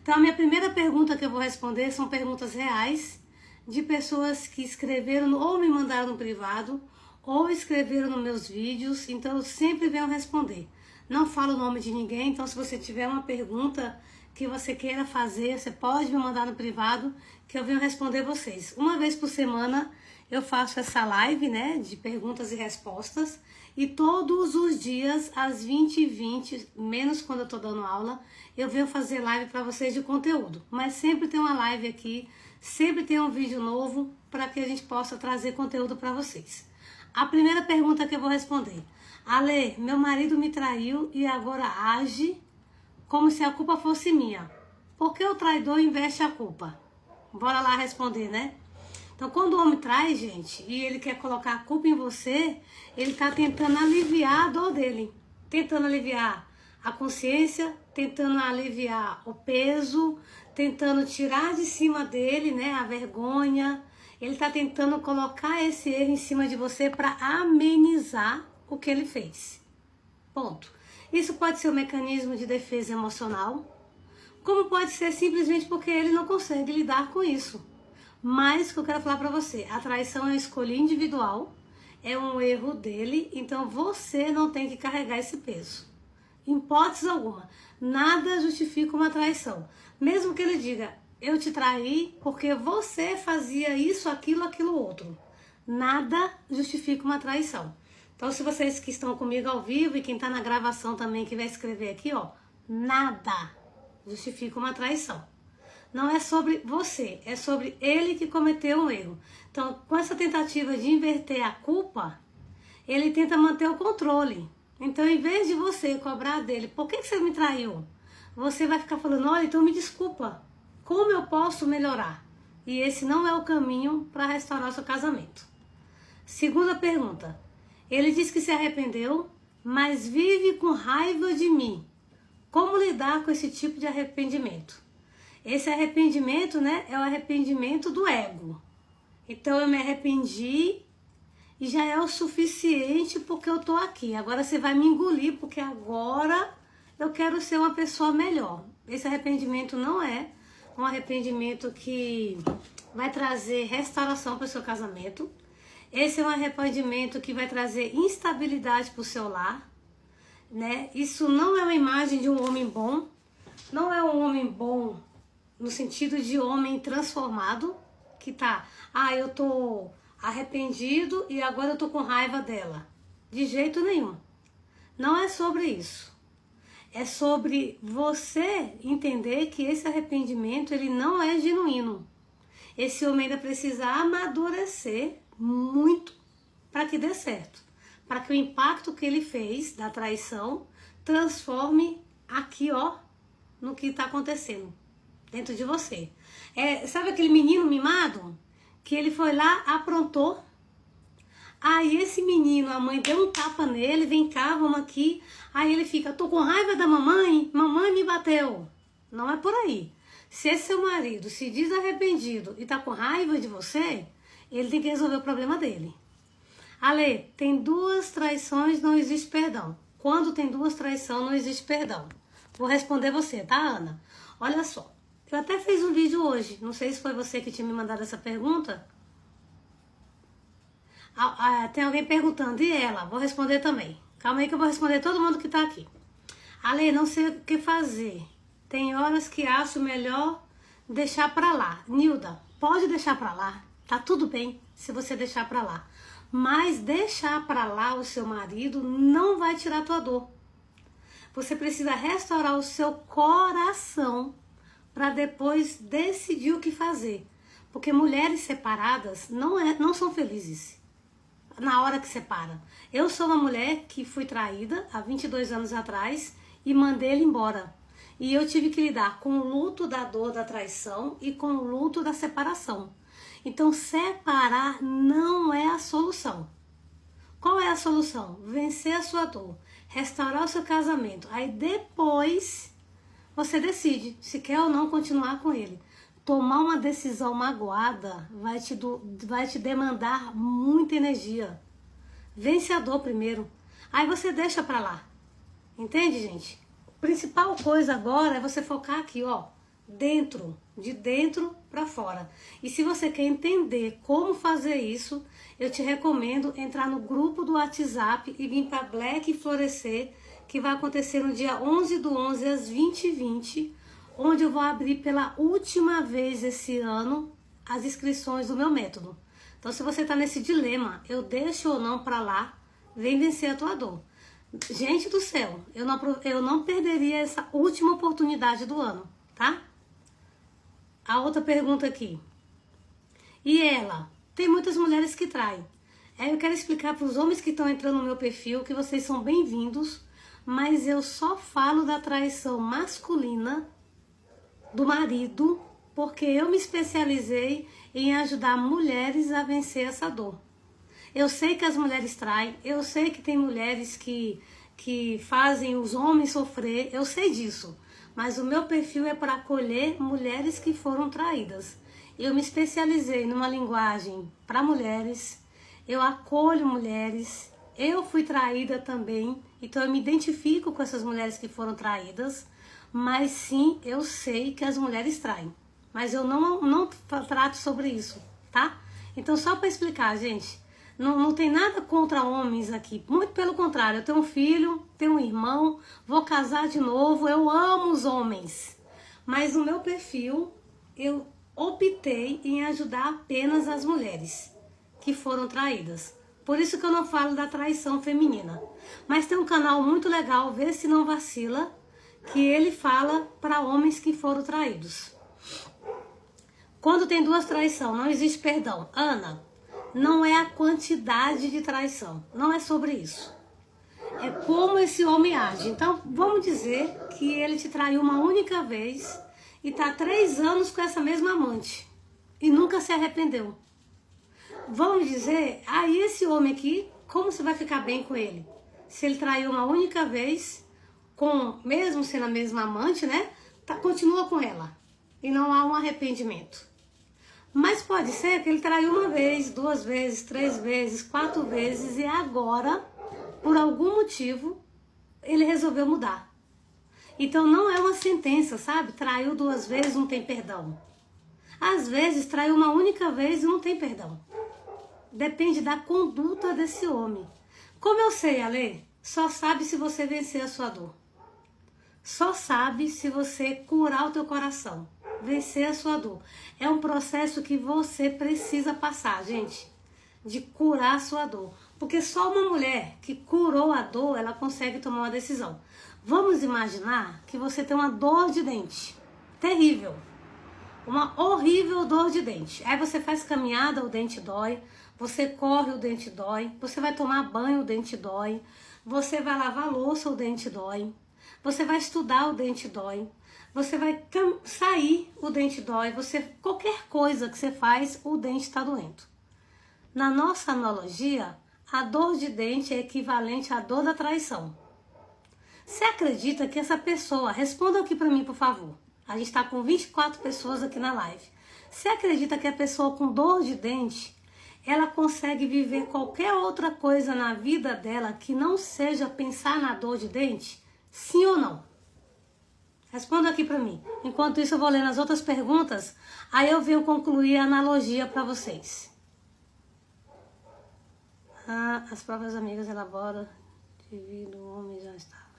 Então, a minha primeira pergunta que eu vou responder são perguntas reais de pessoas que escreveram ou me mandaram no privado ou escreveram nos meus vídeos, então eu sempre venho responder. Não falo o nome de ninguém, então se você tiver uma pergunta que você queira fazer, você pode me mandar no privado que eu venho responder vocês. Uma vez por semana eu faço essa live, né, de perguntas e respostas, e todos os dias às 20h20, menos quando eu tô dando aula, eu venho fazer live para vocês de conteúdo. Mas sempre tem uma live aqui, sempre tem um vídeo novo para que a gente possa trazer conteúdo para vocês. A primeira pergunta que eu vou responder: Ale, meu marido me traiu e agora age como se a culpa fosse minha. Por que o traidor investe a culpa? Bora lá responder, né? Então, quando o homem trai, gente, e ele quer colocar a culpa em você, ele tá tentando aliviar a dor dele. Tentando aliviar a consciência, tentando aliviar o peso, tentando tirar de cima dele, né, a vergonha. Ele tá tentando colocar esse erro em cima de você para amenizar o que ele fez. Ponto. Isso pode ser um mecanismo de defesa emocional, como pode ser simplesmente porque ele não consegue lidar com isso. Mas o que eu quero falar pra você, a traição é uma escolha individual, é um erro dele, então você não tem que carregar esse peso. Em hipótese alguma, nada justifica uma traição. Mesmo que ele diga, eu te traí porque você fazia isso, aquilo, outro. Nada justifica uma traição. Então, se vocês que estão comigo ao vivo e quem tá na gravação também que vai escrever aqui, ó, nada justifica uma traição. Não é sobre você, é sobre ele que cometeu um erro. Então, com essa tentativa de inverter a culpa, ele tenta manter o controle. Então, em vez de você cobrar dele, por que você me traiu? Você vai ficar falando, olha, então me desculpa, como eu posso melhorar? E esse não é o caminho para restaurar o seu casamento. Segunda pergunta, ele diz que se arrependeu, mas vive com raiva de mim. Como lidar com esse tipo de arrependimento? Esse arrependimento, né, é o arrependimento do ego. Então eu me arrependi e já é o suficiente porque eu tô aqui. Agora você vai me engolir porque agora eu quero ser uma pessoa melhor. Esse arrependimento não é um arrependimento que vai trazer restauração para o seu casamento. Esse é um arrependimento que vai trazer instabilidade para o seu lar, né? Isso não é uma imagem de um homem bom. Não é um homem bom no sentido de homem transformado, que tá, eu tô arrependido e agora eu tô com raiva dela. De jeito nenhum. Não é sobre isso. É sobre você entender que esse arrependimento, ele não é genuíno. Esse homem ainda precisa amadurecer muito para que dê certo. Para que o impacto que ele fez da traição transforme aqui, ó, no que tá acontecendo dentro de você. Sabe aquele menino mimado? Que ele foi lá, aprontou. Aí esse menino, a mãe deu um tapa nele, vem cá, vamos aqui. Aí ele fica, tô com raiva da mamãe, mamãe me bateu. Não é por aí. Se esse seu marido se diz arrependido e tá com raiva de você, ele tem que resolver o problema dele. Ale, tem duas traições, não existe perdão. Quando tem duas traições, não existe perdão. Vou responder você, tá, Ana? Olha só. Eu até fiz um vídeo hoje, não sei se foi você que tinha me mandado essa pergunta. Tem alguém perguntando, e ela? Vou responder também. Calma aí que eu vou responder todo mundo que tá aqui. Ale, não sei o que fazer. Tem horas que acho melhor deixar pra lá. Nilda, pode deixar pra lá. Tá tudo bem se você deixar pra lá. Mas deixar pra lá o seu marido não vai tirar a tua dor. Você precisa restaurar o seu coração para depois decidir o que fazer. Porque mulheres separadas não são felizes na hora que separa. Eu sou uma mulher que fui traída há 22 anos atrás e mandei ele embora. E eu tive que lidar com o luto da dor da traição e com o luto da separação. Então, separar não é a solução. Qual é a solução? Vencer a sua dor, restaurar o seu casamento. Aí depois você decide se quer ou não continuar com ele. Tomar uma decisão magoada vai te demandar muita energia. Vence a dor primeiro. Aí você deixa pra lá. Entende, gente? A principal coisa agora é você focar aqui, ó. dentro, de dentro para fora. E se você quer entender como fazer isso, eu te recomendo entrar no grupo do WhatsApp e vir para Black Florescer, que vai acontecer no dia 11/11 às 20h20, onde eu vou abrir pela última vez esse ano as inscrições do meu método. Então, se você está nesse dilema, eu deixo ou não para lá, vem vencer a tua dor. Gente do céu, eu não perderia essa última oportunidade do ano, tá? A outra pergunta aqui. E ela? Tem muitas mulheres que traem. Eu quero explicar para os homens que estão entrando no meu perfil que vocês são bem-vindos, mas eu só falo da traição masculina do marido porque eu me especializei em ajudar mulheres a vencer essa dor. Eu sei que as mulheres traem, eu sei que tem mulheres que fazem os homens sofrer, eu sei disso. Mas o meu perfil é para acolher mulheres que foram traídas. Eu me especializei numa linguagem para mulheres, eu acolho mulheres, eu fui traída também, então eu me identifico com essas mulheres que foram traídas, mas sim, eu sei que as mulheres traem. Mas eu não trato sobre isso, tá? Então, só para explicar, gente, não tem nada contra homens aqui. Muito pelo contrário, eu tenho um filho, tenho um irmão, vou casar de novo, eu amo os homens. Mas no meu perfil, eu optei em ajudar apenas as mulheres que foram traídas. Por isso que eu não falo da traição feminina. Mas tem um canal muito legal, Vê Se Não Vacila, que ele fala para homens que foram traídos. Quando tem duas traições, não existe perdão. Ana, não é a quantidade de traição. Não é sobre isso. É como esse homem age. Então, vamos dizer que ele te traiu uma única vez e está 3 anos com essa mesma amante e nunca se arrependeu. Vamos dizer, aí esse homem aqui, como você vai ficar bem com ele? Se ele traiu uma única vez, mesmo sendo a mesma amante, né? Continua com ela e não há um arrependimento. Mas pode ser que ele traiu 1 vez, 2 vezes, 3 vezes, 4 vezes e agora, por algum motivo, ele resolveu mudar. Então não é uma sentença, sabe? Traiu 2 vezes, não tem perdão. Às vezes traiu uma única vez e não tem perdão. Depende da conduta desse homem. Como eu sei, Ale? Só sabe se você vencer a sua dor. Só sabe se você curar o teu coração. Vencer a sua dor. É um processo que você precisa passar, gente. De curar a sua dor. Porque só uma mulher que curou a dor, ela consegue tomar uma decisão. Vamos imaginar que você tem uma dor de dente. Terrível. Uma horrível dor de dente. Aí você faz caminhada, o dente dói. Você corre, o dente dói. Você vai tomar banho, o dente dói. Você vai lavar louça, o dente dói. Você vai estudar, o dente dói. Você vai sair, o dente dói. Qualquer coisa que você faz, o dente está doendo. Na nossa analogia, a dor de dente é equivalente à dor da traição. Você acredita que essa pessoa... Responda aqui para mim, por favor. A gente está com 24 pessoas aqui na live. Você acredita que a pessoa com dor de dente, ela consegue viver qualquer outra coisa na vida dela que não seja pensar na dor de dente? Sim ou não? Responda aqui para mim. Enquanto isso, eu vou lendo as outras perguntas. Aí eu venho concluir a analogia para vocês. As próprias amigas elaboram. Devido o homem já está.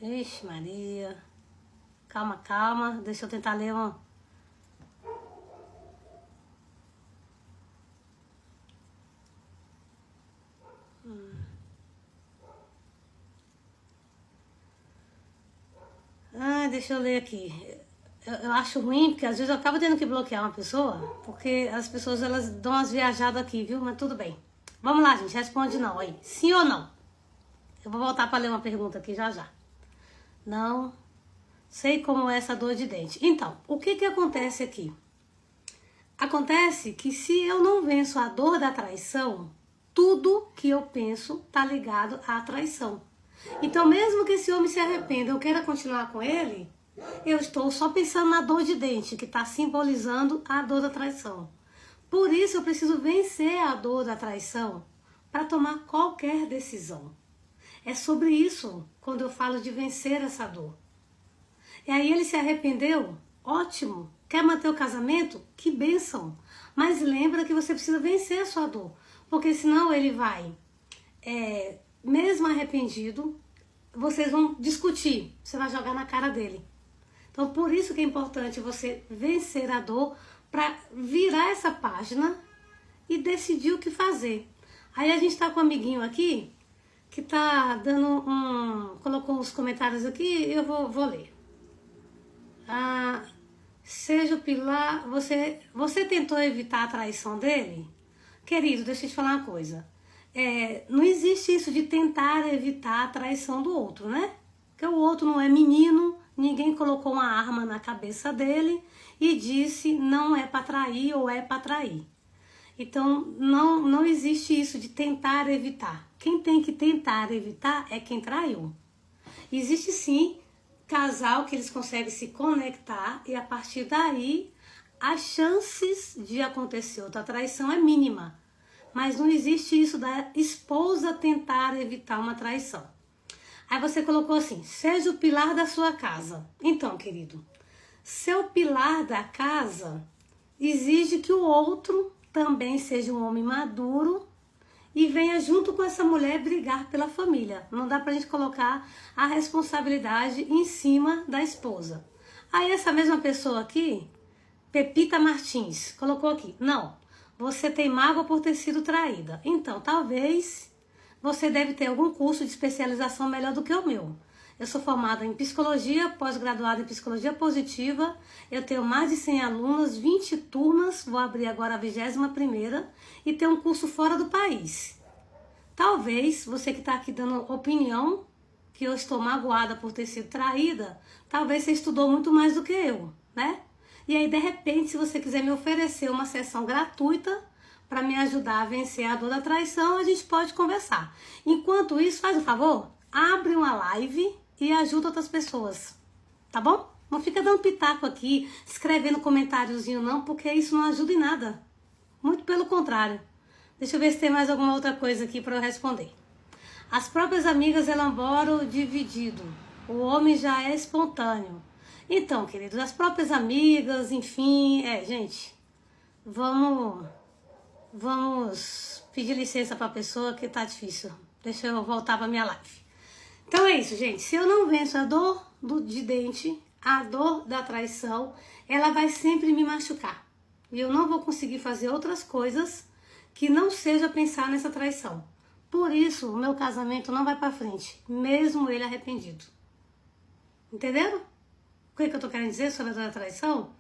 Ixi, Maria. Calma, calma. Deixa eu tentar ler uma. Deixa eu ler aqui. Eu acho ruim, porque às vezes eu acabo tendo que bloquear uma pessoa, porque as pessoas elas dão umas viajadas aqui, viu? Mas tudo bem. Vamos lá, gente. Responde não aí. Sim ou não? Eu vou voltar para ler uma pergunta aqui já já. Não. Sei como é essa dor de dente. Então, o que acontece aqui? Acontece que se eu não venço a dor da traição, tudo que eu penso tá ligado à traição. Então, mesmo que esse homem se arrependa, eu queira continuar com ele, eu estou só pensando na dor de dente, que está simbolizando a dor da traição. Por isso, eu preciso vencer a dor da traição para tomar qualquer decisão. É sobre isso quando eu falo de vencer essa dor. E aí ele se arrependeu, ótimo. Quer manter o casamento? Que bênção. Mas lembra que você precisa vencer a sua dor, porque senão ele vai, mesmo arrependido, vocês vão discutir, você vai jogar na cara dele. Então por isso que é importante você vencer a dor para virar essa página e decidir o que fazer. Aí a gente tá com um amiguinho aqui que tá dando colocou uns comentários aqui, eu vou ler. Seja o pilar, você tentou evitar a traição dele? Querido, deixa eu te falar uma coisa. Não existe isso de tentar evitar a traição do outro, né? Porque o outro não é menino, ninguém colocou uma arma na cabeça dele e disse não é para trair ou é para trair. Então não existe isso de tentar evitar. Quem tem que tentar evitar é quem traiu. Existe sim casal que eles conseguem se conectar e a partir daí as chances de acontecer outra traição é mínima. Mas não existe isso da esposa tentar evitar uma traição. Aí você colocou assim, seja o pilar da sua casa. Então, querido, seu pilar da casa exige que o outro também seja um homem maduro e venha junto com essa mulher brigar pela família. Não dá pra gente colocar a responsabilidade em cima da esposa. Aí essa mesma pessoa aqui, Pepita Martins, colocou aqui, não, você tem mágoa por ter sido traída. Então, talvez você deve ter algum curso de especialização melhor do que o meu. Eu sou formada em psicologia, pós-graduada em psicologia positiva. Eu tenho mais de 100 alunos, 20 turmas, vou abrir agora a 21ª e tenho um curso fora do país. Talvez você que está aqui dando opinião, que eu estou magoada por ter sido traída, talvez você estudou muito mais do que eu, né? E aí, de repente, se você quiser me oferecer uma sessão gratuita para me ajudar a vencer a dor da traição, a gente pode conversar. Enquanto isso, faz um favor, abre uma live e ajuda outras pessoas, tá bom? Não fica dando pitaco aqui, escrevendo comentáriozinho não, porque isso não ajuda em nada. Muito pelo contrário. Deixa eu ver se tem mais alguma outra coisa aqui para eu responder. As próprias amigas elaboram dividido. O homem já é espontâneo. Então, queridos, as próprias amigas, enfim, gente, vamos pedir licença para a pessoa que tá difícil. Deixa eu voltar para minha live. Então é isso, gente. Se eu não venço a dor de dente, a dor da traição, ela vai sempre me machucar. E eu não vou conseguir fazer outras coisas que não seja pensar nessa traição. Por isso, o meu casamento não vai para frente, mesmo ele arrependido. Entenderam? O que eu tô querendo dizer sobre a dor da traição?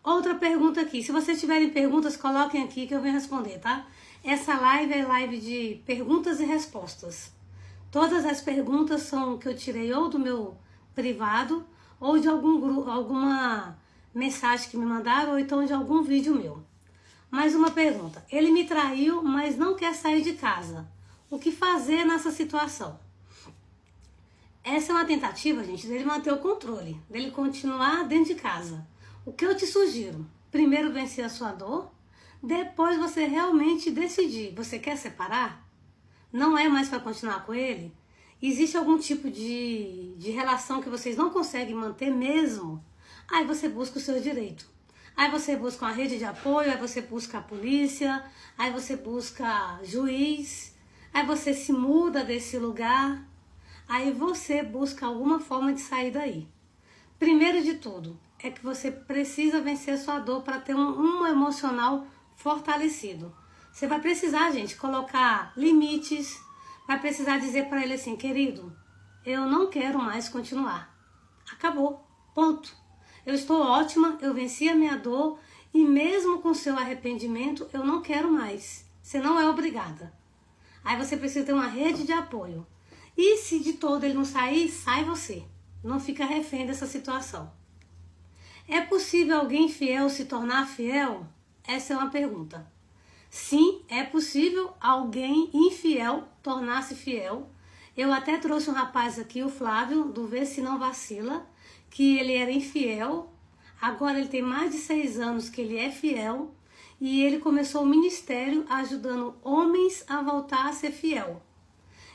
Outra pergunta aqui. Se vocês tiverem perguntas, coloquem aqui que eu venho responder, tá? Essa live é live de perguntas e respostas. Todas as perguntas são que eu tirei ou do meu privado ou de alguma mensagem que me mandaram ou então de algum vídeo meu. Mais uma pergunta. Ele me traiu, mas não quer sair de casa. O que fazer nessa situação? Essa é uma tentativa, gente, dele manter o controle, dele continuar dentro de casa. O que eu te sugiro? Primeiro vencer a sua dor, depois você realmente decidir. Você quer separar? Não é mais para continuar com ele? Existe algum tipo de relação que vocês não conseguem manter mesmo? Aí você busca o seu direito. Aí você busca uma rede de apoio, aí você busca a polícia, aí você busca juiz, aí você se muda desse lugar, aí você busca alguma forma de sair daí. Primeiro de tudo, é que você precisa vencer a sua dor para ter um emocional fortalecido. Você vai precisar, gente, colocar limites, vai precisar dizer para ele assim, querido, eu não quero mais continuar. Acabou, ponto. Eu estou ótima, eu venci a minha dor e mesmo com seu arrependimento, eu não quero mais. Você não é obrigada. Aí você precisa ter uma rede de apoio. E se de todo ele não sair, sai você. Não fica refém dessa situação. É possível alguém fiel se tornar fiel? Essa é uma pergunta. Sim, é possível alguém infiel tornar-se fiel. Eu até trouxe um rapaz aqui, o Flávio, do Vê Se Não Vacila, que ele era infiel. Agora ele tem mais de 6 anos que ele é fiel. E ele começou o ministério ajudando homens a voltar a ser fiel.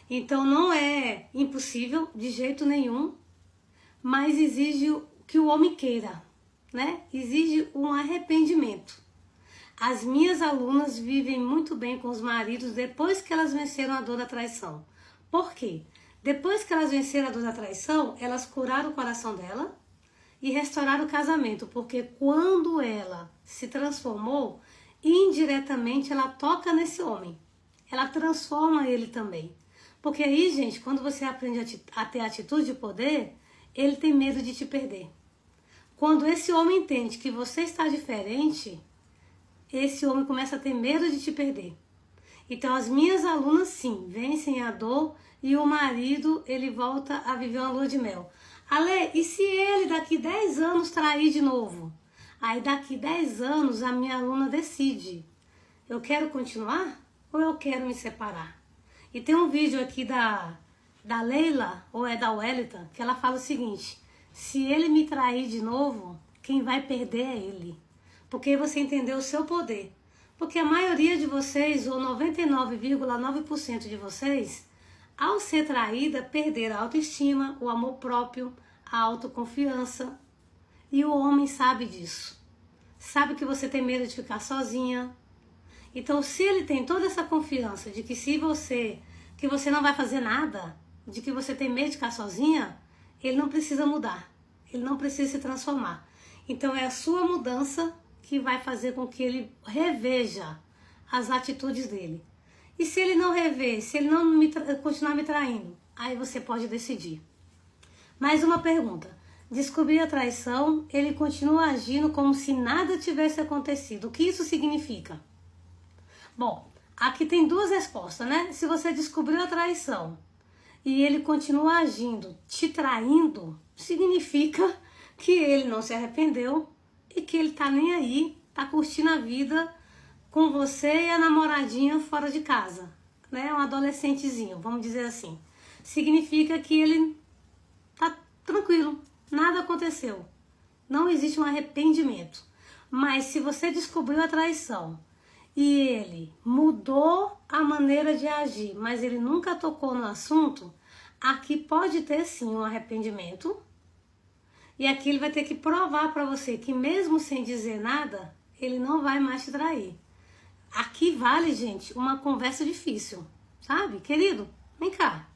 Então não é impossível, de jeito nenhum, mas exige que o homem queira, né? Exige um arrependimento. As minhas alunas vivem muito bem com os maridos depois que elas venceram a dor da traição. Por quê? Depois que elas venceram a dor da traição, elas curaram o coração dela e restauraram o casamento, porque quando ela se transformou, indiretamente ela toca nesse homem. Ela transforma ele também. Porque aí, gente, quando você aprende a ter atitude de poder, ele tem medo de te perder. Quando esse homem entende que você está diferente, esse homem começa a ter medo de te perder. Então, as minhas alunas, sim, vencem a dor e o marido, ele volta a viver uma lua de mel. Ale, e se ele daqui 10 anos trair de novo? Aí, daqui 10 anos, a minha aluna decide. Eu quero continuar ou eu quero me separar? E tem um vídeo aqui da Leila, ou é da Wellington, que ela fala o seguinte: se ele me trair de novo, quem vai perder é ele. Porque você entendeu o seu poder. Porque a maioria de vocês, ou 99,9% de vocês, ao ser traída, perderam a autoestima, o amor próprio, a autoconfiança. E o homem sabe disso. Sabe que você tem medo de ficar sozinha. Então, se ele tem toda essa confiança de que que você não vai fazer nada, de que você tem medo de ficar sozinha, ele não precisa mudar. Ele não precisa se transformar. Então, é a sua mudança que vai fazer com que ele reveja as atitudes dele. E se ele não rever, se ele não continuar me traindo, aí você pode decidir. Mais uma pergunta. Descobrir a traição, ele continua agindo como se nada tivesse acontecido. O que isso significa? Bom, aqui tem duas respostas, né? Se você descobriu a traição e ele continua agindo, te traindo, significa que ele não se arrependeu e que ele tá nem aí, tá curtindo a vida com você e a namoradinha fora de casa, né? Um adolescentezinho, vamos dizer assim. Significa que ele tá tranquilo, nada aconteceu. Não existe um arrependimento. Mas se você descobriu a traição e ele mudou a maneira de agir, mas ele nunca tocou no assunto, aqui pode ter sim um arrependimento. E aqui ele vai ter que provar para você que mesmo sem dizer nada, ele não vai mais te trair. Aqui vale, gente, uma conversa difícil, sabe? Querido, vem cá.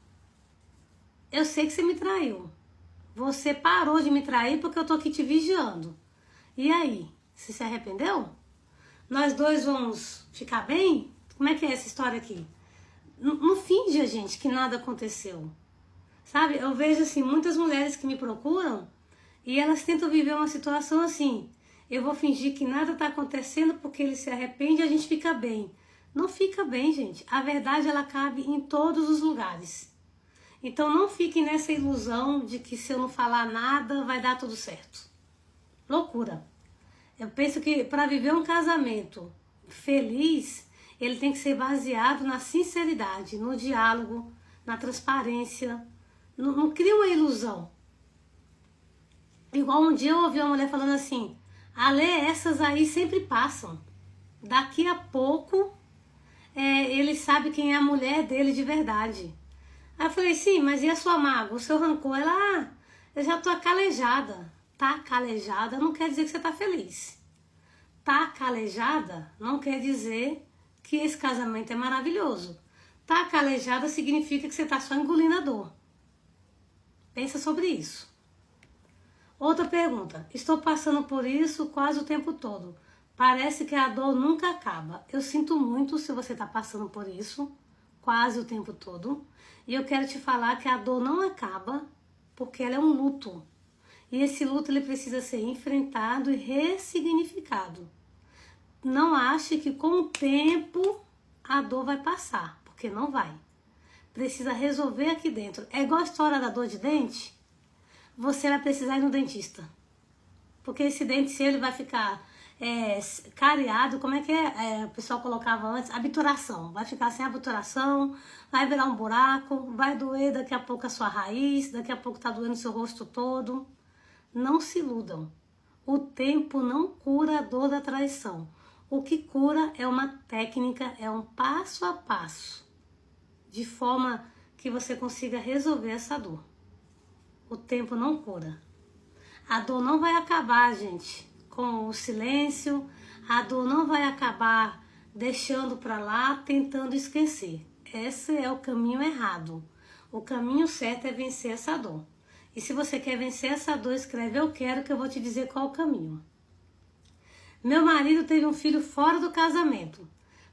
Eu sei que você me traiu. Você parou de me trair porque eu tô aqui te vigiando. E aí? Você se arrependeu? Nós dois vamos ficar bem? Como é que é essa história aqui? Não finja, gente, que nada aconteceu. Sabe? Eu vejo, assim, muitas mulheres que me procuram e elas tentam viver uma situação assim. Eu vou fingir que nada tá acontecendo porque ele se arrepende e a gente fica bem. Não fica bem, gente. A verdade, ela cabe em todos os lugares. Então, não fiquem nessa ilusão de que se eu não falar nada, vai dar tudo certo. Loucura. Eu penso que para viver um casamento feliz, ele tem que ser baseado na sinceridade, no diálogo, na transparência. Não cria uma ilusão. Igual um dia eu ouvi uma mulher falando assim: Ale, essas aí sempre passam. Daqui a pouco ele sabe quem é a mulher dele de verdade. Aí eu falei: sim, mas e a sua mágoa, o seu rancor? Ela, eu já tô calejada. Tá calejada não quer dizer que você tá feliz. Tá calejada não quer dizer que esse casamento é maravilhoso. Tá calejada significa que você tá só engolindo a dor. Pensa sobre isso. Outra pergunta. Estou passando por isso quase o tempo todo. Parece que a dor nunca acaba. Eu sinto muito se você está passando por isso quase o tempo todo. E eu quero te falar que a dor não acaba porque ela é um luto. E esse luto ele precisa ser enfrentado e ressignificado. Não ache que com o tempo a dor vai passar, porque não vai. Precisa resolver aqui dentro. É igual a história da dor de dente. Você vai precisar ir no dentista. Porque esse dente, se ele vai ficar cariado, como é que o pessoal colocava antes? Obturação. Vai ficar sem obturação, vai virar um buraco, vai doer daqui a pouco a sua raiz, daqui a pouco tá doendo o seu rosto todo. Não se iludam. O tempo não cura a dor da traição. O que cura é uma técnica, é um passo a passo, de forma que você consiga resolver essa dor. O tempo não cura. A dor não vai acabar, gente, com o silêncio. A dor não vai acabar deixando para lá, tentando esquecer. Esse é o caminho errado. O caminho certo é vencer essa dor. E se você quer vencer essa dor, escreve eu quero, que eu vou te dizer qual é o caminho. Meu marido teve um filho fora do casamento,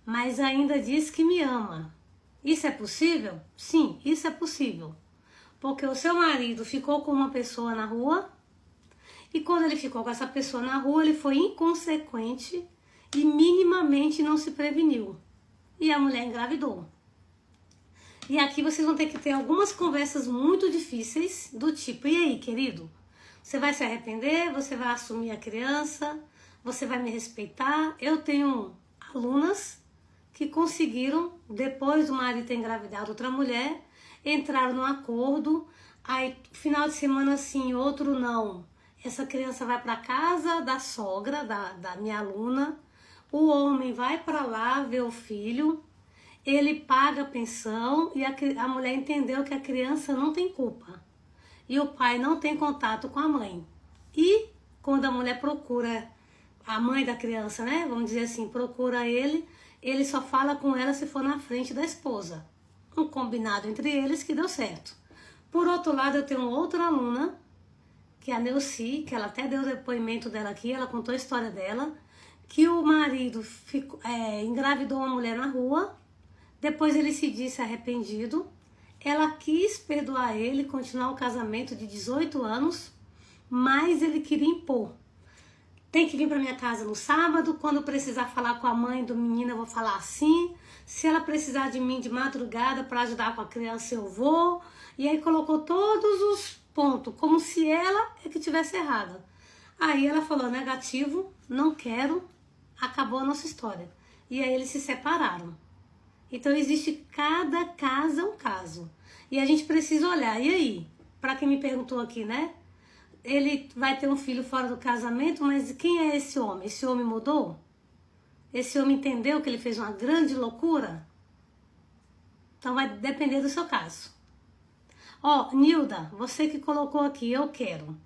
mas ainda diz que me ama. Isso é possível? Sim, isso é possível. Porque o seu marido ficou com uma pessoa na rua, e quando ele ficou com essa pessoa na rua, ele foi inconsequente e minimamente não se preveniu. E a mulher engravidou. E aqui vocês vão ter que ter algumas conversas muito difíceis, do tipo, e aí, querido? Você vai se arrepender? Você vai assumir a criança? Você vai me respeitar? Eu tenho alunas que conseguiram, depois do marido ter engravidado outra mulher, entraram num acordo, aí final de semana sim, outro não. Essa criança vai para casa da sogra, da minha aluna, o homem vai para lá ver o filho, ele paga a pensão e a mulher entendeu que a criança não tem culpa. E o pai não tem contato com a mãe. E quando a mulher procura a mãe da criança, né, vamos dizer assim, procura ele só fala com ela se for na frente da esposa. Um combinado entre eles que deu certo. Por outro lado, eu tenho outra aluna, que é a Neuci, que ela até deu o depoimento dela aqui, ela contou a história dela, que o marido engravidou uma mulher na rua, depois ele se disse arrependido, ela quis perdoar ele, continuar o casamento de 18 anos, mas ele queria impor. Tem que vir para minha casa no sábado, quando precisar falar com a mãe do menino eu vou falar assim, se ela precisar de mim de madrugada para ajudar com a criança eu vou, e aí colocou todos os pontos, como se ela é que tivesse errada. Aí ela falou, negativo, não quero, acabou a nossa história. E aí eles se separaram. Então existe cada caso é um caso. E a gente precisa olhar, e aí? Para quem me perguntou aqui, né? Ele vai ter um filho fora do casamento, mas quem é esse homem? Esse homem mudou? Esse homem entendeu que ele fez uma grande loucura? Então vai depender do seu caso. Ó, Nilda, você que colocou aqui, eu quero.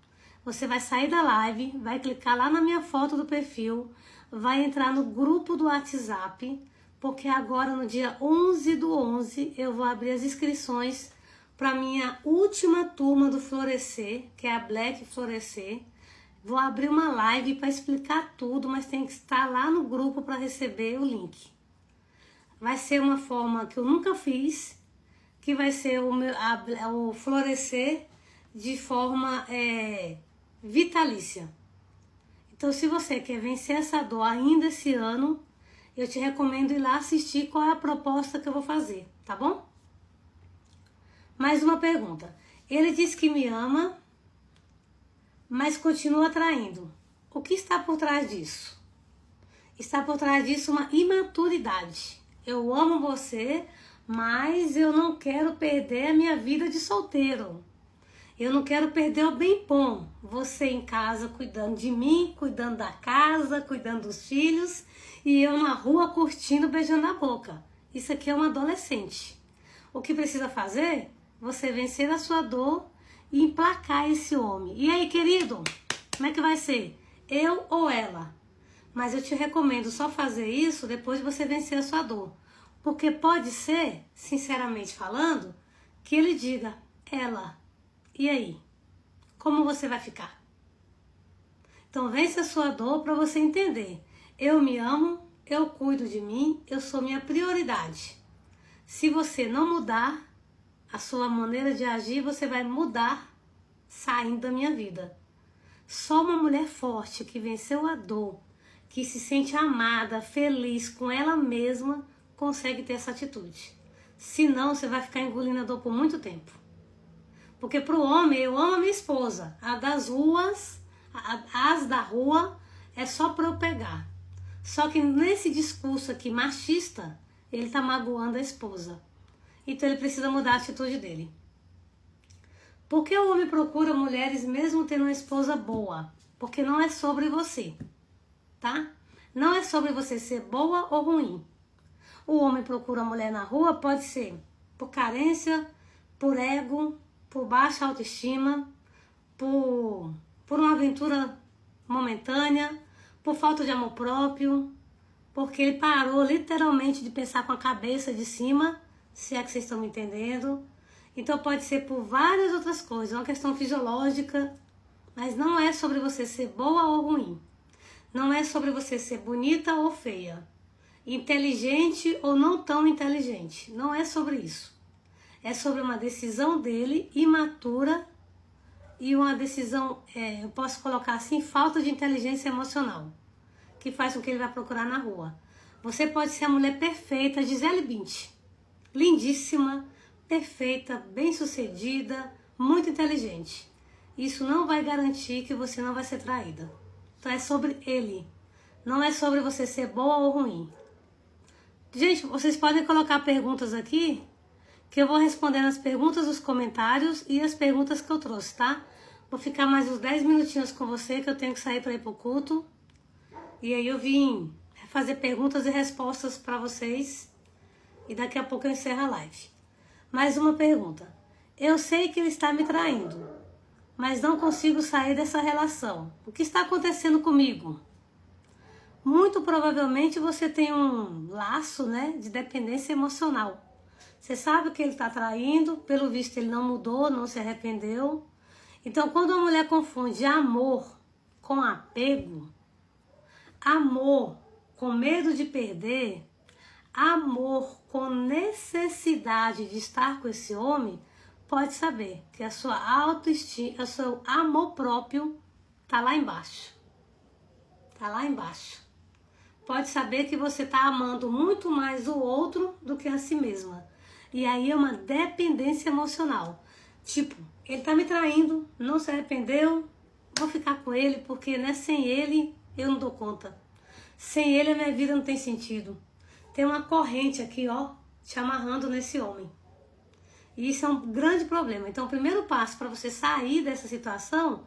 Você vai sair da live, vai clicar lá na minha foto do perfil, vai entrar no grupo do WhatsApp, porque agora no dia 11/11 eu vou abrir as inscrições para minha última turma do Florescer, que é a Black Florescer. Vou abrir uma live para explicar tudo, mas tem que estar lá no grupo para receber o link. Vai ser uma forma que eu nunca fiz, que vai ser o Florescer de forma vitalícia. Então, se você quer vencer essa dor ainda esse ano, eu te recomendo ir lá assistir qual é a proposta que eu vou fazer, tá bom? Mais uma pergunta. Ele diz que me ama, mas continua traindo. O que está por trás disso? Está por trás disso uma imaturidade. Eu amo você, mas eu não quero perder a minha vida de solteiro. Eu não quero perder o bem-bom. Você em casa cuidando de mim, cuidando da casa, cuidando dos filhos, e eu na rua curtindo, beijando a boca. Isso aqui é um adolescente. O que precisa fazer? Você vencer a sua dor e emplacar esse homem. E aí, querido, como é que vai ser? Eu ou ela? Mas eu te recomendo só fazer isso depois de você vencer a sua dor. Porque pode ser, sinceramente falando, que ele diga, ela, e aí? Como você vai ficar? Então vence a sua dor para você entender. Eu me amo, eu cuido de mim, eu sou minha prioridade. Se você não mudar a sua maneira de agir, você vai mudar saindo da minha vida. Só uma mulher forte que venceu a dor, que se sente amada, feliz com ela mesma, consegue ter essa atitude. Senão, você vai ficar engolindo a dor por muito tempo. Porque pro homem, eu amo a minha esposa. A das ruas, as da rua, é só para eu pegar. Só que nesse discurso aqui machista, ele tá magoando a esposa. Então ele precisa mudar a atitude dele. Por que o homem procura mulheres mesmo tendo uma esposa boa? Porque não é sobre você, tá? Não é sobre você ser boa ou ruim. O homem procura a mulher na rua, pode ser por carência, por ego, por baixa autoestima, por por uma aventura momentânea, por falta de amor próprio, porque ele parou literalmente de pensar com a cabeça de cima, se é que vocês estão me entendendo. Então pode ser por várias outras coisas, uma questão fisiológica, mas não é sobre você ser boa ou ruim. Não é sobre você ser bonita ou feia, inteligente ou não tão inteligente. Não é sobre isso. É sobre uma decisão dele imatura e uma decisão, eu posso colocar assim, falta de inteligência emocional, que faz com que ele vá procurar na rua. Você pode ser a mulher perfeita, Gisele Bündchen, lindíssima, perfeita, bem-sucedida, muito inteligente. Isso não vai garantir que você não vai ser traída. Então é sobre ele, não é sobre você ser boa ou ruim. Gente, vocês podem colocar perguntas aqui, que eu vou respondendo as perguntas dos comentários e as perguntas que eu trouxe, tá? Vou ficar mais uns 10 minutinhos com você, que eu tenho que sair para ir pro culto. E aí eu vim fazer perguntas e respostas para vocês. E daqui a pouco eu encerro a live. Mais uma pergunta. Eu sei que ele está me traindo, mas não consigo sair dessa relação. O que está acontecendo comigo? Muito provavelmente você tem um laço, né, de dependência emocional. Você sabe que ele está traindo, pelo visto ele não mudou, não se arrependeu. Então, quando a mulher confunde amor com apego, amor com medo de perder, amor com necessidade de estar com esse homem, pode saber que a sua autoestima, o seu amor próprio está lá embaixo. Está lá embaixo. Pode saber que você está amando muito mais o outro do que a si mesma. E aí é uma dependência emocional. Tipo, ele está me traindo, não se arrependeu, vou ficar com ele porque, né, sem ele eu não dou conta. Sem ele a minha vida não tem sentido. Tem uma corrente aqui, ó, te amarrando nesse homem. E isso é um grande problema. Então o primeiro passo para você sair dessa situação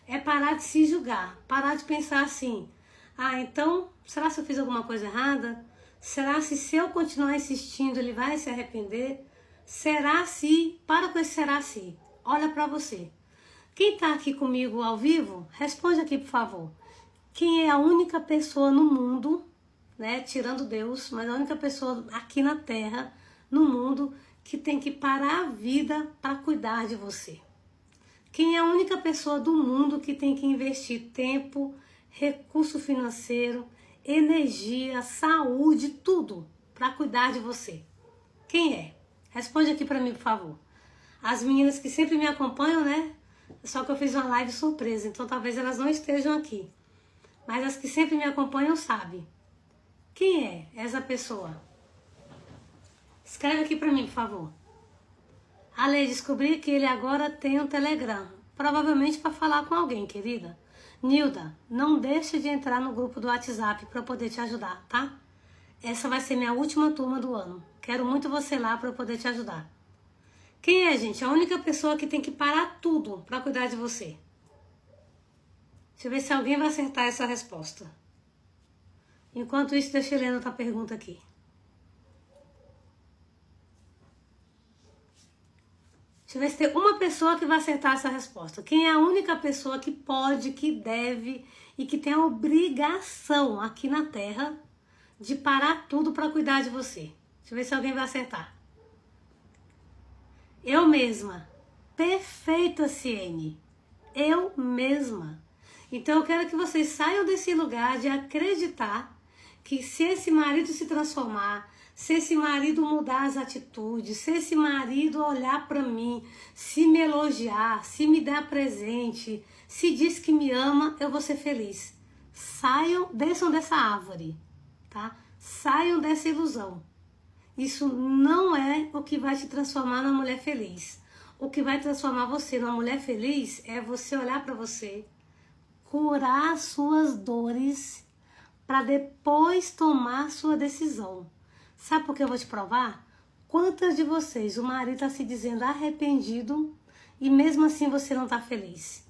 é parar de se julgar. Parar de pensar assim, ah, então, será que eu fiz alguma coisa errada? Será se eu continuar insistindo ele vai se arrepender? Será se? Para com esse será se. Olha para você. Quem está aqui comigo ao vivo, responde aqui, por favor. Quem é a única pessoa no mundo, né, tirando Deus, mas a única pessoa aqui na Terra, no mundo, que tem que parar a vida para cuidar de você? Quem é a única pessoa do mundo que tem que investir tempo, recurso financeiro, energia, saúde, tudo para cuidar de você? Quem é? Responde aqui para mim, por favor. As meninas que sempre me acompanham, né? Só que eu fiz uma live surpresa, então talvez elas não estejam aqui. Mas as que sempre me acompanham sabem. Quem é essa pessoa? Escreve aqui para mim, por favor. Ale, descobri que ele agora tem um Telegram. Provavelmente para falar com alguém, querida. Nilda, não deixe de entrar no grupo do WhatsApp para eu poder te ajudar, tá? Essa vai ser minha última turma do ano. Quero muito você lá para eu poder te ajudar. Quem é, gente? A única pessoa que tem que parar tudo para cuidar de você. Deixa eu ver se alguém vai acertar essa resposta. Enquanto isso, deixa eu ler outra pergunta aqui. Deixa eu ver se tem uma pessoa que vai acertar essa resposta. Quem é a única pessoa que pode, que deve e que tem a obrigação aqui na Terra de parar tudo para cuidar de você? Deixa eu ver se alguém vai acertar. Eu mesma. Perfeita, Ciene. Eu mesma. Então eu quero que vocês saiam desse lugar de acreditar que se esse marido se transformar, se esse marido mudar as atitudes, se esse marido olhar para mim, se me elogiar, se me dar presente, se diz que me ama, eu vou ser feliz. Saiam, desçam dessa árvore, tá? Saiam dessa ilusão. Isso não é o que vai te transformar numa mulher feliz. O que vai transformar você numa mulher feliz é você olhar para você, curar as suas dores, para depois tomar sua decisão. Sabe por que eu vou te provar? Quantas de vocês o marido está se dizendo arrependido e mesmo assim você não está feliz?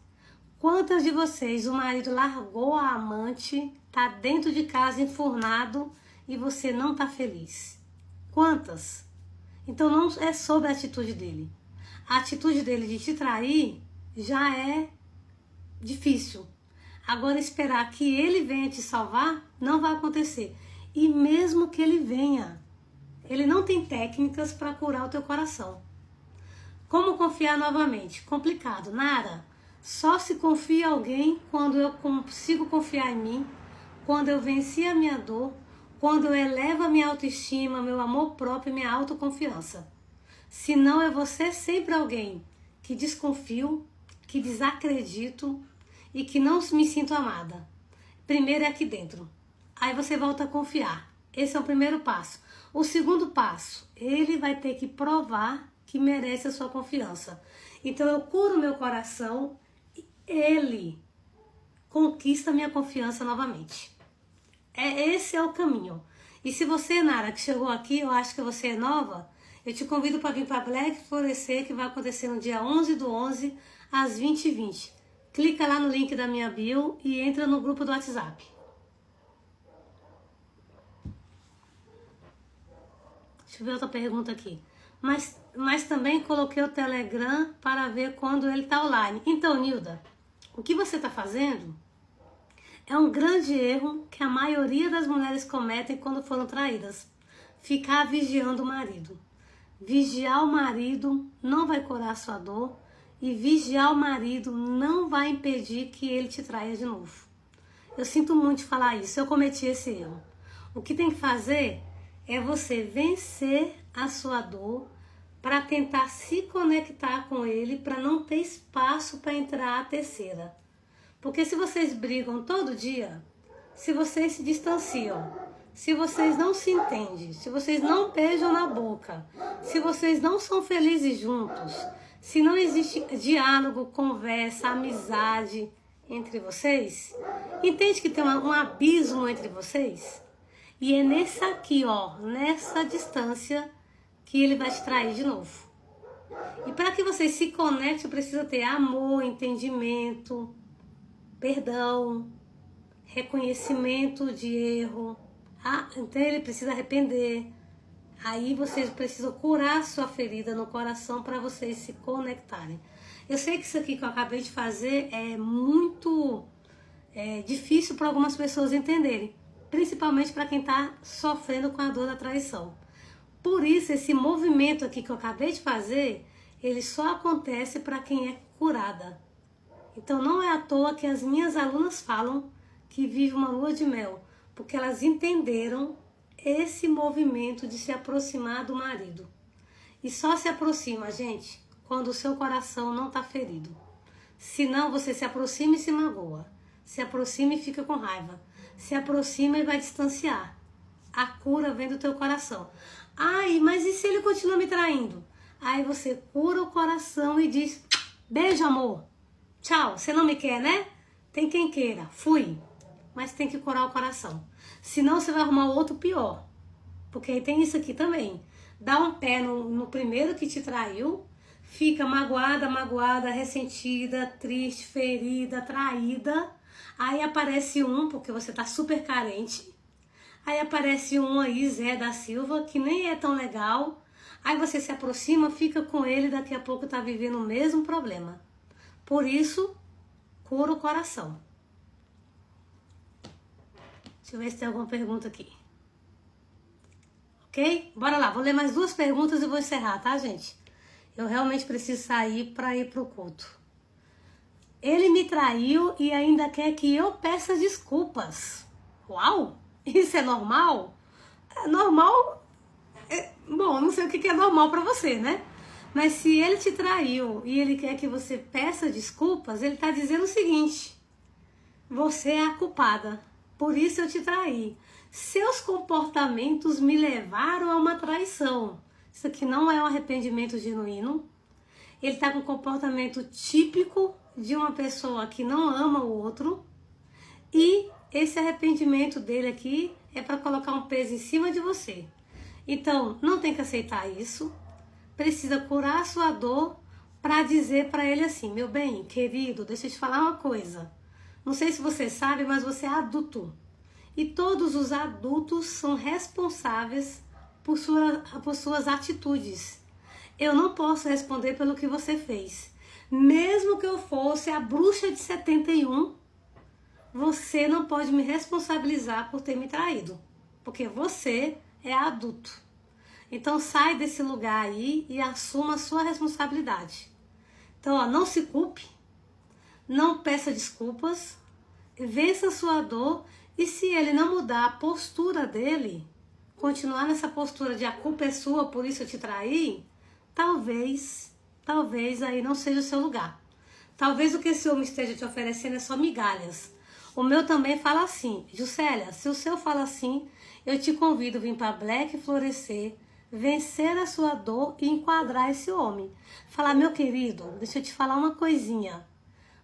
Quantas de vocês o marido largou a amante, está dentro de casa enfurnado e você não está feliz? Quantas? Então não é sobre a atitude dele. A atitude dele de te trair já difícil. Agora, esperar que ele venha te salvar, não vai acontecer. E mesmo que ele venha, ele não tem técnicas para curar o teu coração. Como confiar novamente? Complicado. Nara, só se confia em alguém quando eu consigo confiar em mim, quando eu venci a minha dor, quando eu elevo a minha autoestima, meu amor próprio e minha autoconfiança. Senão é você sempre alguém que desconfio, que desacredito e que não me sinto amada. Primeiro é aqui dentro. Aí você volta a confiar. Esse é o primeiro passo. O segundo passo, ele vai ter que provar que merece a sua confiança. Então eu curo meu coração e ele conquista minha confiança novamente. Esse é o caminho. E se você, Nara, que chegou aqui, eu acho que você é nova, eu te convido para vir para Black Florescer, que vai acontecer no dia 11/11, às 20h20. Clica lá no link da minha bio e entra no grupo do WhatsApp. Deixa eu ver outra pergunta aqui. Mas também coloquei o Telegram para ver quando ele está online. Então, Nilda, o que você está fazendo é um grande erro que a maioria das mulheres cometem quando foram traídas. Ficar vigiando o marido. Vigiar o marido não vai curar a sua dor e vigiar o marido não vai impedir que ele te traia de novo. Eu sinto muito de falar isso, eu cometi esse erro. O que tem que fazer é você vencer a sua dor para tentar se conectar com ele, para não ter espaço para entrar a terceira. Porque se vocês brigam todo dia, se vocês se distanciam, se vocês não se entendem, se vocês não beijam na boca, se vocês não são felizes juntos, se não existe diálogo, conversa, amizade entre vocês, entende que tem um abismo entre vocês? E é nessa aqui, ó, nessa distância que ele vai te trair de novo. E para que vocês se conectem, precisa ter amor, entendimento, perdão, reconhecimento de erro. Então ele precisa arrepender. Aí vocês precisam curar sua ferida no coração para vocês se conectarem. Eu sei que isso aqui que eu acabei de fazer é muito difícil para algumas pessoas entenderem. Principalmente para quem está sofrendo com a dor da traição. Por isso, esse movimento aqui que eu acabei de fazer, ele só acontece para quem é curada. Então não é à toa que as minhas alunas falam que vive uma lua de mel, porque elas entenderam esse movimento de se aproximar do marido. E só se aproxima, gente, quando o seu coração não está ferido. Senão você se aproxima e se magoa. Se aproxima e fica com raiva. Se aproxima e vai distanciar. A cura vem do teu coração. Ai, mas e se ele continua me traindo? Aí você cura o coração e diz: beijo, amor. Tchau, você não me quer, né? Tem quem queira. Fui. Mas tem que curar o coração. Senão você vai arrumar outro pior. Porque aí tem isso aqui também. Dá um pé no primeiro que te traiu, fica magoada, ressentida, triste, ferida, traída. Aí aparece um, porque você tá super carente. Aí aparece um aí, Zé da Silva, que nem é tão legal. Aí você se aproxima, fica com ele, daqui a pouco tá vivendo o mesmo problema. Por isso, cura o coração. Deixa eu ver se tem alguma pergunta aqui. Ok? Bora lá, vou ler mais 2 perguntas e vou encerrar, tá, gente? Eu realmente preciso sair para ir pro culto. Ele me traiu e ainda quer que eu peça desculpas. Uau! Isso é normal? É normal? Bom, não sei o que é normal pra você, né? Mas se ele te traiu e ele quer que você peça desculpas, ele tá dizendo o seguinte: você é a culpada, por isso eu te traí. Seus comportamentos me levaram a uma traição. Isso aqui não é um arrependimento genuíno. Ele tá com um comportamento típico de uma pessoa que não ama o outro. E esse arrependimento dele aqui é para colocar um peso em cima de você. Então, não tem que aceitar isso. Precisa curar a sua dor para dizer para ele assim: meu bem, querido, deixa eu te falar uma coisa. Não sei se você sabe, mas você é adulto. E todos os adultos são responsáveis por suas atitudes. Eu não posso responder pelo que você fez. Mesmo que eu fosse a bruxa de 71, você não pode me responsabilizar por ter me traído, porque você é adulto. Então sai desse lugar aí e assuma a sua responsabilidade. Então, ó, não se culpe, não peça desculpas, vença a sua dor, e se ele não mudar a postura dele, continuar nessa postura de a culpa é sua, por isso eu te traí, talvez aí não seja o seu lugar. Talvez o que esse homem esteja te oferecendo é só migalhas. O meu também fala assim: Juscelia, se o seu fala assim, eu te convido a vir para Black Florescer, vencer a sua dor e enquadrar esse homem. Falar, meu querido, deixa eu te falar uma coisinha.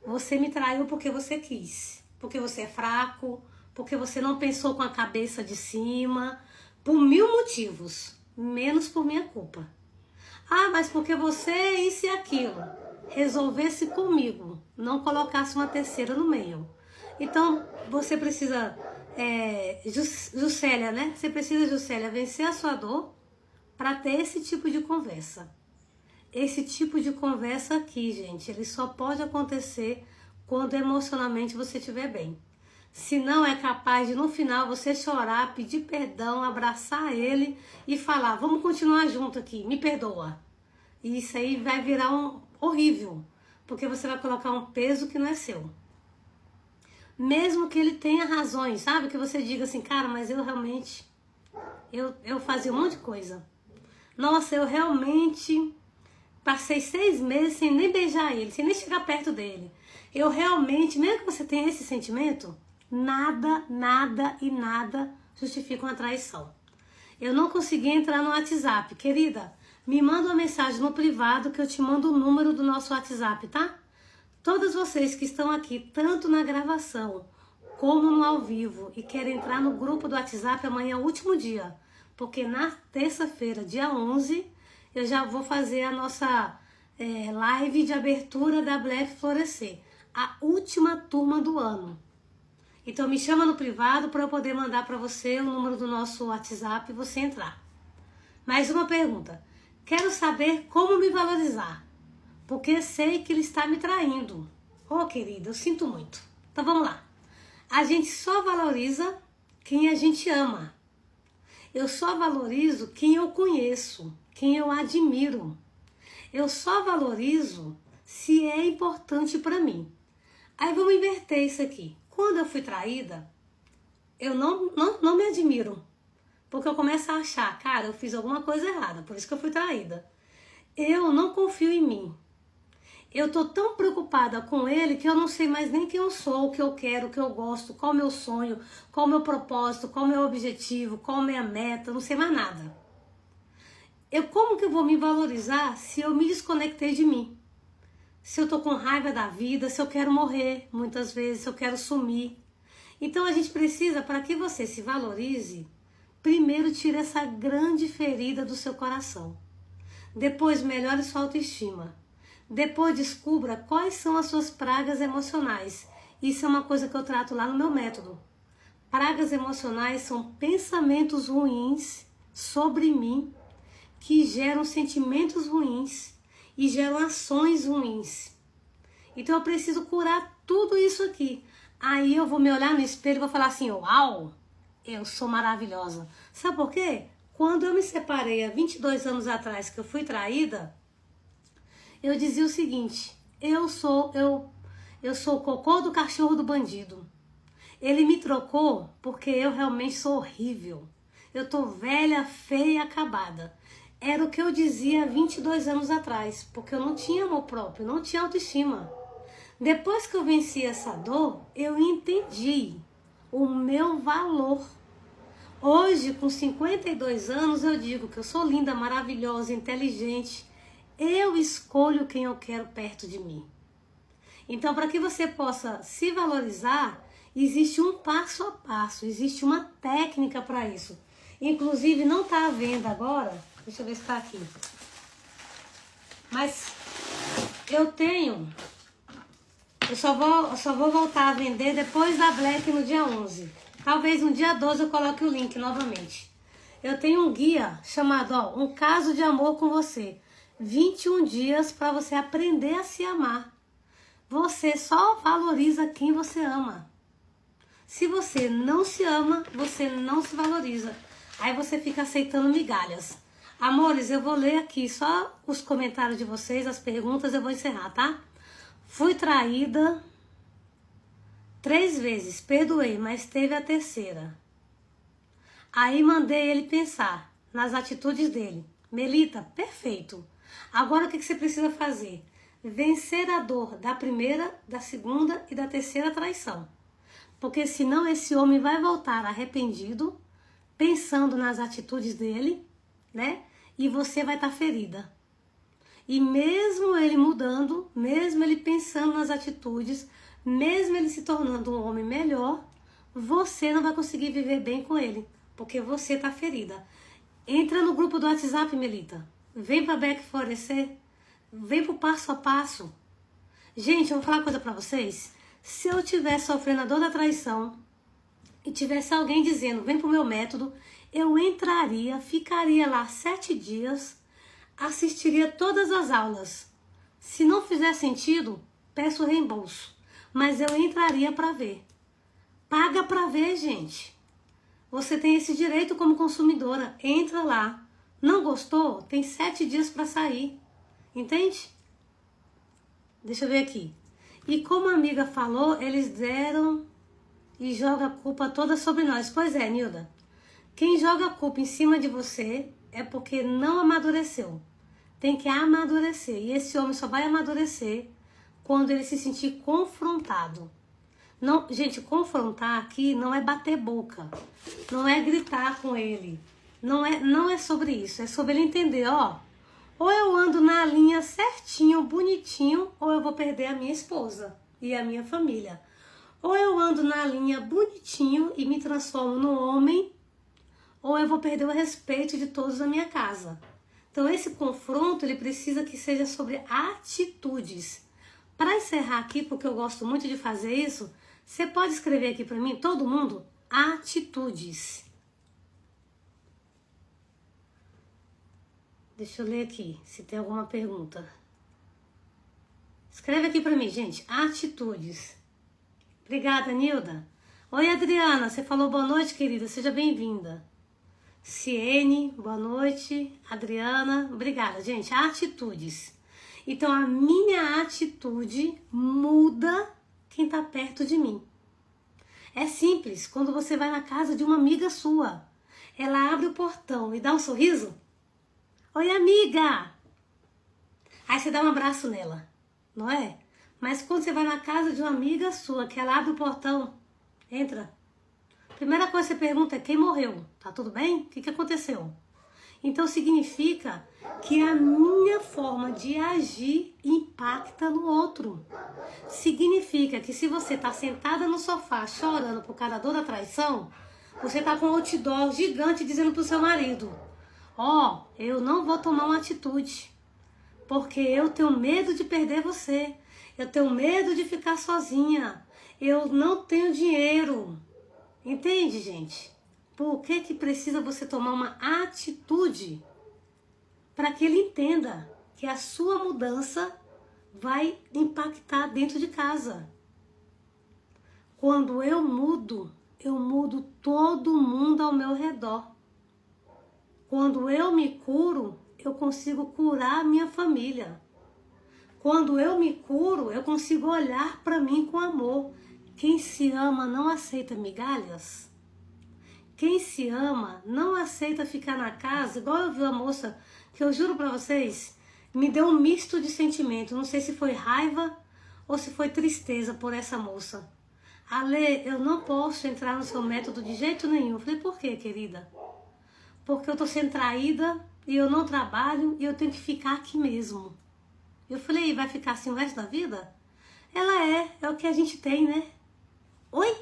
Você me traiu porque você quis, porque você é fraco, porque você não pensou com a cabeça de cima, por 1000 motivos, menos por minha culpa. Ah, mas porque você isso e aquilo. Resolvesse comigo, não colocasse uma terceira no meio. Então, você precisa, Juscelia, né? Você precisa, Juscelia, vencer a sua dor para ter esse tipo de conversa. Esse tipo de conversa aqui, gente, ele só pode acontecer quando emocionalmente você estiver bem. Se não, é capaz de no final você chorar, pedir perdão, abraçar ele e falar, vamos continuar junto aqui, me perdoa. E isso aí vai virar horrível, porque você vai colocar um peso que não é seu. Mesmo que ele tenha razões, sabe? Que você diga assim, cara, mas eu realmente, eu fazia um monte de coisa. Nossa, eu realmente passei 6 meses sem nem beijar ele, sem nem chegar perto dele. Eu realmente, mesmo que você tenha esse sentimento, nada justifica uma traição. Eu não consegui entrar no WhatsApp. Querida, me manda uma mensagem no privado que eu te mando o número do nosso WhatsApp, tá? Todas vocês que estão aqui, tanto na gravação como no ao vivo, e querem entrar no grupo do WhatsApp, amanhã é o último dia. Porque na terça-feira, dia 11, eu já vou fazer a nossa live de abertura da Black Florescer. A última turma do ano. Então me chama no privado para eu poder mandar para você o número do nosso WhatsApp e você entrar. Mais uma pergunta. Quero saber como me valorizar, porque sei que ele está me traindo. Oh, querida, eu sinto muito. Então vamos lá. A gente só valoriza quem a gente ama. Eu só valorizo quem eu conheço, quem eu admiro. Eu só valorizo se é importante para mim. Aí vamos inverter isso aqui. Quando eu fui traída, eu não me admiro. Porque eu começo a achar, cara, eu fiz alguma coisa errada, por isso que eu fui traída. Eu não confio em mim. Eu tô tão preocupada com ele que eu não sei mais nem quem eu sou, o que eu quero, o que eu gosto, qual é o meu sonho, qual é o meu propósito, qual é o meu objetivo, qual é a minha meta, não sei mais nada. Como que eu vou me valorizar se eu me desconectei de mim? Se eu tô com raiva da vida, se eu quero morrer, muitas vezes, se eu quero sumir. Então a gente precisa, para que você se valorize, primeiro tire essa grande ferida do seu coração. Depois melhore sua autoestima. Depois descubra quais são as suas pragas emocionais. Isso é uma coisa que eu trato lá no meu método. Pragas emocionais são pensamentos ruins sobre mim que geram sentimentos ruins e geram ações ruins. Então eu preciso curar tudo isso aqui. Aí eu vou me olhar no espelho e vou falar assim, uau, eu sou maravilhosa. Sabe por quê? Quando eu me separei há 22 anos atrás, que eu fui traída, eu dizia o seguinte, eu sou o cocô do cachorro do bandido. Ele me trocou porque eu realmente sou horrível. Eu tô velha, feia e acabada. Era o que eu dizia há 22 anos atrás, porque eu não tinha amor próprio, não tinha autoestima. Depois que eu venci essa dor, eu entendi o meu valor. Hoje, com 52 anos, eu digo que eu sou linda, maravilhosa, inteligente. Eu escolho quem eu quero perto de mim. Então, para que você possa se valorizar, existe um passo a passo, existe uma técnica para isso. Inclusive, não está à venda agora. Deixa eu ver se está aqui. Mas eu só vou voltar a vender depois da Black no dia 11. Talvez no dia 12 eu coloque o link novamente. Eu tenho um guia chamado Um Caso de Amor com Você. 21 dias para você aprender a se amar. Você só valoriza quem você ama. Se você não se ama, você não se valoriza. Aí você fica aceitando migalhas. Amores, eu vou ler aqui só os comentários de vocês, as perguntas, eu vou encerrar, tá? Fui traída 3 vezes, perdoei, mas teve a terceira. Aí mandei ele pensar nas atitudes dele. Melita, perfeito. Agora o que você precisa fazer? Vencer a dor da primeira, da segunda e da terceira traição. Porque senão esse homem vai voltar arrependido, pensando nas atitudes dele, né? E você vai estar ferida. E mesmo ele mudando, mesmo ele pensando nas atitudes, mesmo ele se tornando um homem melhor, você não vai conseguir viver bem com ele, porque você está ferida. Entra no grupo do WhatsApp, Melita. Vem para Beck Florescer. Vem pro passo a passo. Gente, eu vou falar uma coisa para vocês. Se eu tivesse sofrendo a dor da traição e tivesse alguém dizendo, vem pro meu método, eu entraria, ficaria lá 7 dias, assistiria todas as aulas. Se não fizer sentido, peço reembolso. Mas eu entraria para ver. Paga para ver, gente. Você tem esse direito como consumidora. Entra lá. Não gostou? Tem 7 dias para sair. Entende? Deixa eu ver aqui. E como a amiga falou, eles deram e jogam a culpa toda sobre nós. Pois é, Nilda. Quem joga a culpa em cima de você é porque não amadureceu. Tem que amadurecer. E esse homem só vai amadurecer quando ele se sentir confrontado. Não, gente, confrontar aqui não é bater boca. Não é gritar com ele. Não é sobre isso. É sobre ele entender, ó. Ou eu ando na linha certinho, bonitinho, ou eu vou perder a minha esposa e a minha família. Ou eu ando na linha bonitinho e me transformo num homem, ou eu vou perder o respeito de todos da minha casa. Então esse confronto, ele precisa que seja sobre atitudes. Para encerrar aqui, porque eu gosto muito de fazer isso, você pode escrever aqui para mim, todo mundo, atitudes. Deixa eu ler aqui, se tem alguma pergunta. Escreve aqui pra mim, gente. Atitudes. Obrigada, Nilda. Oi, Adriana. Você falou boa noite, querida. Seja bem-vinda. Ciene, boa noite. Adriana, obrigada, gente. Atitudes. Então, a minha atitude muda quem tá perto de mim. É simples. Quando você vai na casa de uma amiga sua, ela abre o portão e dá um sorriso. Oi, amiga! Aí você dá um abraço nela, não é? Mas quando você vai na casa de uma amiga sua, que ela abre o portão, entra. Primeira coisa que você pergunta é quem morreu? Tá tudo bem? O que aconteceu? Então significa que a minha forma de agir impacta no outro. Significa que se você tá sentada no sofá chorando por causa da dor da traição, você tá com um outdoor gigante dizendo pro seu marido: ó, eu não vou tomar uma atitude, porque eu tenho medo de perder você, eu tenho medo de ficar sozinha, eu não tenho dinheiro. Entende, gente? Por que precisa você tomar uma atitude? Para que ele entenda que a sua mudança vai impactar dentro de casa. Quando eu mudo todo mundo ao meu redor. Quando eu me curo, eu consigo curar a minha família. Quando eu me curo, eu consigo olhar para mim com amor. Quem se ama não aceita migalhas. Quem se ama não aceita ficar na casa, igual eu vi uma moça, que eu juro para vocês, me deu um misto de sentimento. Não sei se foi raiva ou se foi tristeza por essa moça. Ale, eu não posso entrar no seu método de jeito nenhum. Eu falei, por quê, querida? Porque eu tô sendo traída e eu não trabalho e eu tenho que ficar aqui mesmo. Eu falei, vai ficar assim o resto da vida? Ela é o que a gente tem, né? Oi?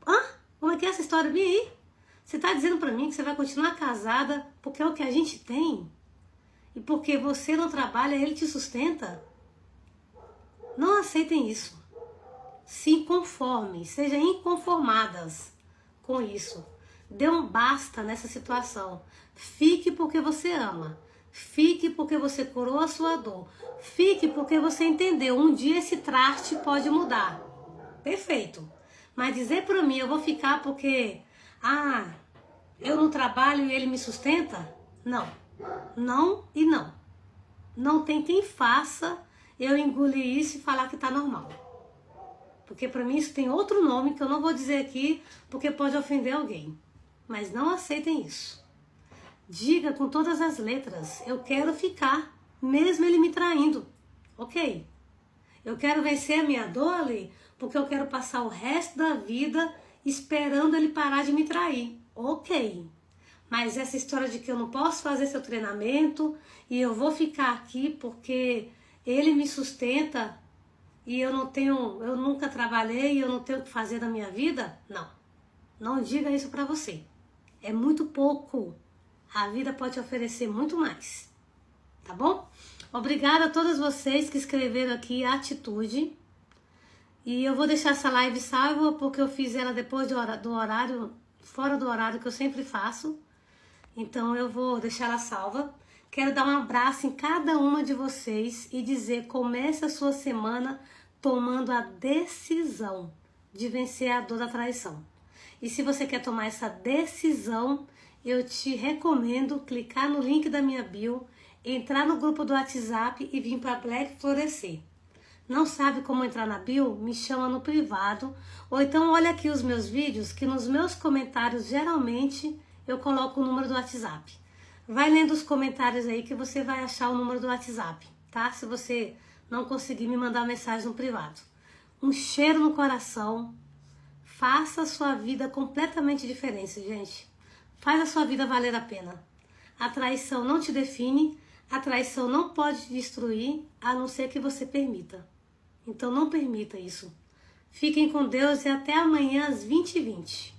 Hã? Como é que é essa história? Vem aí. Você tá dizendo pra mim que você vai continuar casada porque é o que a gente tem? E porque você não trabalha, ele te sustenta? Não aceitem isso. Se conformem, sejam inconformadas com isso. Dê um basta nessa situação. Fique porque você ama. Fique porque você curou a sua dor. Fique porque você entendeu. Um dia esse traste pode mudar. Perfeito. Mas dizer pra mim, eu vou ficar porque... eu não trabalho e ele me sustenta? Não. Não e não. Não tem quem faça eu engolir isso e falar que tá normal. Porque pra mim isso tem outro nome que eu não vou dizer aqui porque pode ofender alguém. Mas não aceitem isso. Diga com todas as letras, eu quero ficar, mesmo ele me traindo. Ok. Eu quero vencer a minha dor ali, porque eu quero passar o resto da vida esperando ele parar de me trair. Ok. Mas essa história de que eu não posso fazer seu treinamento e eu vou ficar aqui porque ele me sustenta e eu nunca trabalhei e eu não tenho o que fazer da minha vida? Não. Não diga isso pra você. É muito pouco. A vida pode te oferecer muito mais. Tá bom? Obrigada a todas vocês que escreveram aqui atitude. E eu vou deixar essa live salva porque eu fiz ela depois do horário, fora do horário que eu sempre faço. Então eu vou deixar ela salva. Quero dar um abraço em cada uma de vocês e dizer: comece a sua semana tomando a decisão de vencer a dor da traição. E se você quer tomar essa decisão, eu te recomendo clicar no link da minha bio, entrar no grupo do WhatsApp e vir para Black Florescer. Não sabe como entrar na bio? Me chama no privado. Ou então olha aqui os meus vídeos, que nos meus comentários geralmente eu coloco o número do WhatsApp. Vai lendo os comentários aí que você vai achar o número do WhatsApp, tá? Se você não conseguir me mandar mensagem no privado. Um cheiro no coração. Faça a sua vida completamente diferente, gente. Faz a sua vida valer a pena. A traição não te define, a traição não pode te destruir, a não ser que você permita. Então não permita isso. Fiquem com Deus e até amanhã às 20h20.